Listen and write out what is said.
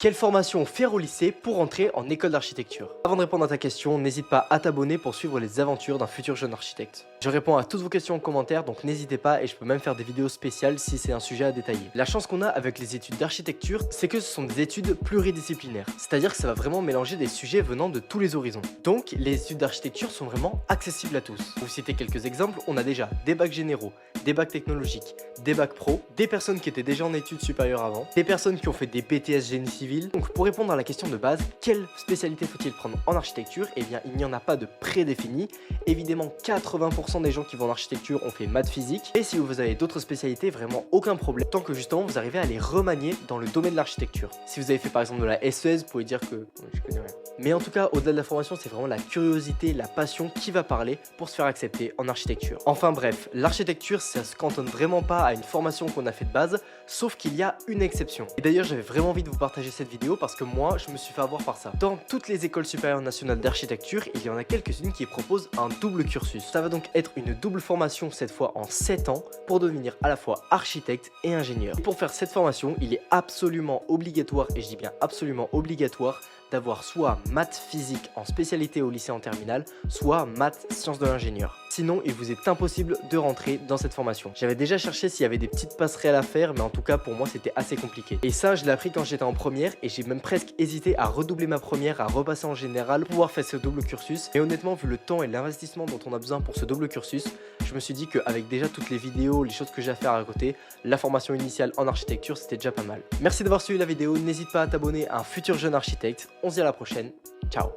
Quelle formation faire au lycée pour entrer en école d'architecture? Avant de répondre à ta question, n'hésite pas à t'abonner pour suivre les aventures d'un futur jeune architecte. Je réponds à toutes vos questions en commentaire, donc n'hésitez pas et je peux même faire des vidéos spéciales si c'est un sujet à détailler. La chance qu'on a avec les études d'architecture, c'est que ce sont des études pluridisciplinaires. C'est-à-dire que ça va vraiment mélanger des sujets venant de tous les horizons. Donc les études d'architecture sont vraiment accessibles à tous. Pour vous citer quelques exemples, on a déjà des bacs généraux, des bacs technologiques, des bacs pro, des personnes qui étaient déjà en études supérieures avant, des personnes qui ont fait des BTS génie civil. Donc pour répondre à la question de base, quelle spécialité faut-il prendre en architecture? Eh bien il n'y en a pas de prédéfini. Évidemment 80% des gens qui vont en architecture ont fait maths physique. Et si vous avez d'autres spécialités, vraiment aucun problème, tant que justement vous arrivez à les remanier dans le domaine de l'architecture. Si vous avez fait par exemple de la SES, vous pouvez dire que je connais rien. Mais en tout cas, au-delà de la formation, c'est vraiment la curiosité, la passion qui va parler pour se faire accepter en architecture. Enfin bref, l'architecture, ça se cantonne vraiment pas à une formation qu'on a fait de base, sauf qu'il y a une exception. Et d'ailleurs, j'avais vraiment envie de vous partager cette vidéo parce que moi, je me suis fait avoir par ça. Dans toutes les écoles supérieures nationales d'architecture, il y en a quelques-unes qui proposent un double cursus. Ça va donc être une double formation, cette fois en 7 ans, pour devenir à la fois architecte et ingénieur. Et pour faire cette formation, il est absolument obligatoire, et je dis bien absolument obligatoire, d'avoir soit maths physique en spécialité au lycée en terminale, soit maths sciences de l'ingénieur. Sinon, il vous est impossible de rentrer dans cette formation. J'avais déjà cherché s'il y avait des petites passerelles à faire, mais en tout cas pour moi c'était assez compliqué. Et ça, je l'ai appris quand j'étais en première et j'ai même presque hésité à redoubler ma première, à repasser en général pour pouvoir faire ce double cursus. Et honnêtement, vu le temps et l'investissement dont on a besoin pour ce double cursus, je me suis dit qu'avec déjà toutes les vidéos, les choses que j'ai à faire à côté, la formation initiale en architecture, c'était déjà pas mal. Merci d'avoir suivi la vidéo, n'hésite pas à t'abonner à un futur jeune architecte. On se dit à la prochaine, ciao.